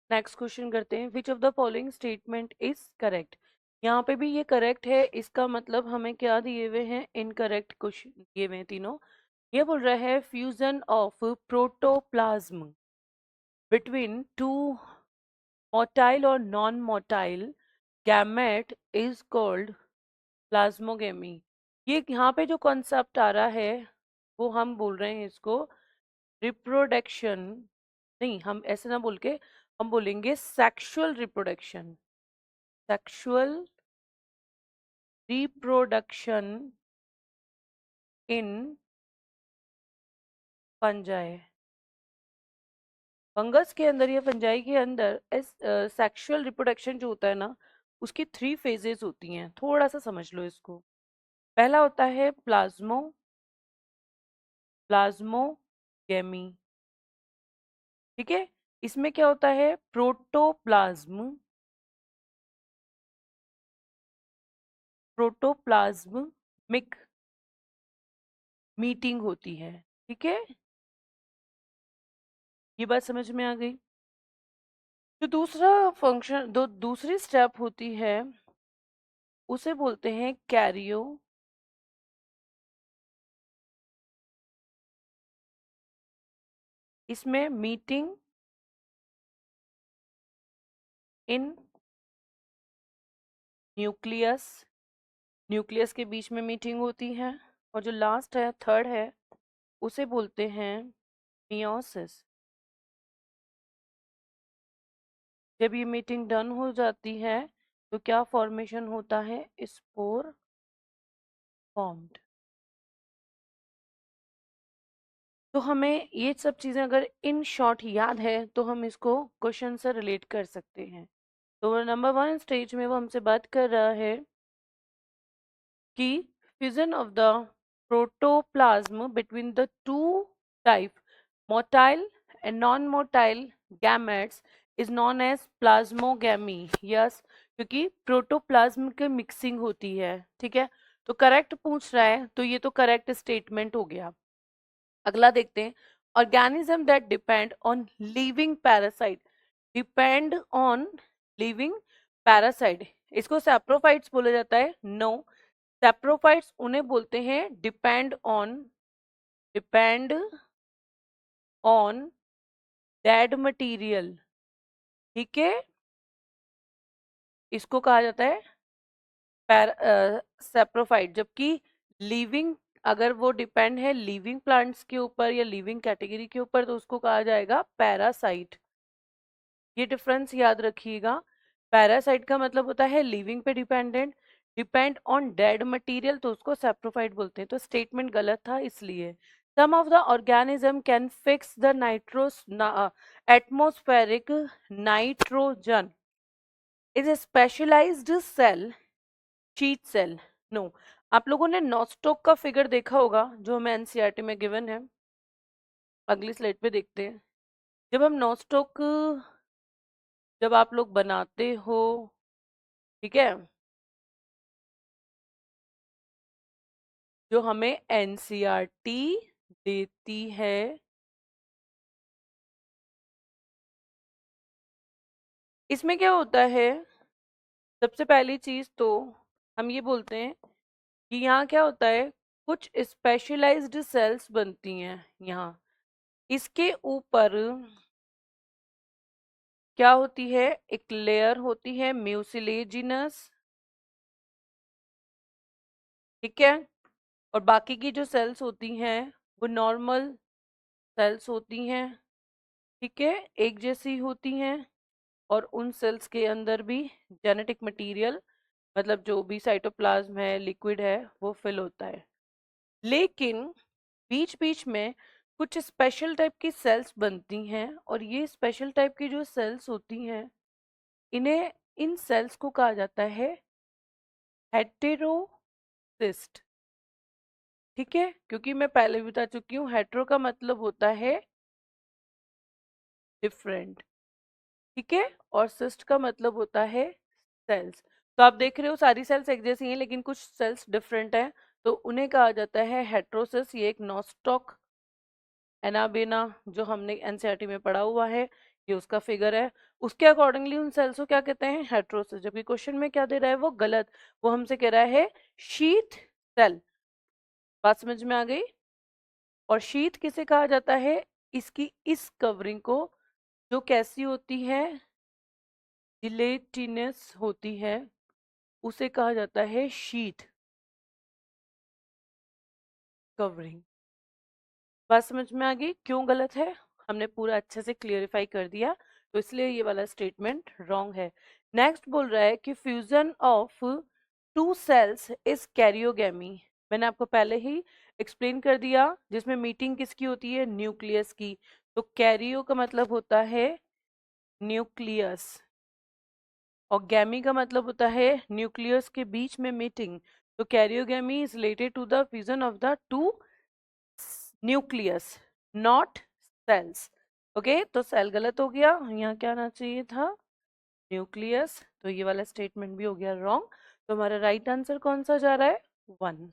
Next question करते हैं, which of the following statement is correct. यहाँ पे भी ये करेक्ट है, इसका मतलब हमें क्या दिए हुए हैं, इनकरेक्ट क्वेश्चन दिए हुए हैं तीनों। ये बोल रहा है fusion of protoplasm between two motile और non motile gamete is called plasmogamy. ये यहाँ पे जो कॉन्सेप्ट आ रहा है वो हम बोल रहे हैं इसको रिप्रोडक्शन। नहीं, हम ऐसे ना बोल के हम बोलेंगे sexual reproduction. Sexual reproduction in fungi. Fungus के अंदर या फंजाई के अंदर सेक्सुअल रिप्रोडक्शन जो होता है ना, उसकी 3 फेजेस होती हैं, थोड़ा सा समझ लो इसको। पहला होता है प्लाज्मोगेमी। ठीक है, इसमें क्या होता है, प्रोटोप्लाज्मिक मीटिंग होती है। ठीक है, ये बात समझ में आ गई। जो दूसरा फंक्शन, दूसरी स्टेप होती है उसे बोलते हैं कैरियो। इसमें मीटिंग इन न्यूक्लियस, न्यूक्लियस के बीच में मीटिंग होती है। और जो लास्ट है, थर्ड है, उसे बोलते हैं मियोसिस। जब ये मीटिंग डन हो जाती है तो क्या फॉर्मेशन होता है, स्पोर फॉर्म्ड। तो हमें ये सब चीजें अगर इन शॉर्ट याद है तो हम इसको क्वेश्चन से रिलेट कर सकते हैं। तो नंबर 1 स्टेज में वो हमसे बात कर रहा है कि fission of the protoplasm between the two type motile and non-motile gametes is known as plasmogamy। Yes, क्योंकि प्रोटोप्लाज्म के मिक्सिंग होती है। ठीक है, तो करेक्ट पूछ रहा है तो ये तो करेक्ट स्टेटमेंट हो गया। अगला देखते हैं, organism that depend on living parasite. Depend on living parasite, इसको सैप्रोफाइट्स बोला जाता है। नो, सैप्रोफाइट्स उन्हें बोलते हैं डिपेंड ऑन डेड मटेरियल। ठीक है, इसको कहा जाता है सैप्रोफाइट। जबकि लिविंग, अगर वो डिपेंड है लिविंग प्लांट्स के ऊपर या लिविंग कैटेगरी के ऊपर तो उसको कहा जाएगा पैरासाइट। ये डिफरेंस याद रखिएगा। पैरासाइट का मतलब होता है लिविंग पे dependent, depend on dead material तो उसको सैप्रोफाइट बोलते हैं। तो स्टेटमेंट गलत था इसलिए। Some of the organism can fix the atmospheric nitrogen is a specialised cell, sheet cell. No, आप लोगों ने नॉस्टॉक का फिगर देखा होगा जो हमें एनसीईआरटी में गिवन है। अगली स्लाइड पे देखते हैं। जब हम नॉस्टॉक, जब आप लोग बनाते हो, ठीक है, जो हमें एनसीईआरटी देती है, इसमें क्या होता है, सबसे पहली चीज तो हम ये बोलते हैं कि यहाँ क्या होता है, कुछ स्पेशलाइज्ड सेल्स बनती हैं यहाँ। इसके ऊपर क्या होती है, एक लेयर होती है म्यूसिलेजिनस। ठीक है, और बाकी की जो सेल्स होती हैं वो नॉर्मल सेल्स होती हैं। ठीक है, एक जैसी होती हैं। और उन सेल्स के अंदर भी जेनेटिक मटेरियल, मतलब जो भी साइटोप्लाज्म है, लिक्विड है, वो फिल होता है। लेकिन बीच बीच में कुछ स्पेशल टाइप की सेल्स बनती हैं और ये स्पेशल टाइप की जो सेल्स होती हैं, इन्हें, इन सेल्स को कहा जाता है हेटेरोसिस्ट। ठीक है, क्योंकि मैं पहले भी बता चुकी हूँ, हेटेरो का मतलब होता है डिफरेंट। ठीक है, और सिस्ट का मतलब होता है सेल्स। तो आप देख रहे हो सारी सेल्स एक जैसी हैं लेकिन कुछ सेल्स डिफरेंट हैं, तो उन्हें कहा जाता है हेट्रोसिस। ये एक नॉस्टॉक एना बेना जो हमने एनसीईआरटी में पढ़ा हुआ है, ये उसका फिगर है। उसके अकॉर्डिंगली उन सेल्स को क्या कहते हैं, हेट्रोसेल। जबकि क्वेश्चन में क्या दे रहा है वो गलत, वो हमसे कह रहा है शीथ सेल। बात समझ में आ गई। और शीथ किसे कहा जाता है, इसकी इस कवरिंग को जो कैसी होती है, जिलेटिनस होती है, उसे कहा जाता है शीथ कवरिंग। बात समझ में आ गई क्यों गलत है, हमने पूरा अच्छे से क्लियरिफाई कर दिया, तो इसलिए ये वाला स्टेटमेंट रॉन्ग है। नेक्स्ट बोल रहा है कि fusion of two cells is karyogamy. मैंने आपको पहले ही एक्सप्लेन कर दिया, जिसमें मीटिंग किसकी होती है, न्यूक्लियस की। तो कैरियो का मतलब होता है न्यूक्लियस, और गैमी का मतलब होता है न्यूक्लियस के बीच में मीटिंग। तो karyogamy is related to the fusion of the two nucleus, not cells. Okay, तो सेल गलत हो गया, यहाँ क्या आना चाहिए था, न्यूक्लियस। तो ये वाला स्टेटमेंट भी हो गया रॉन्ग। तो हमारा राइट आंसर कौन सा जा रहा है, 1।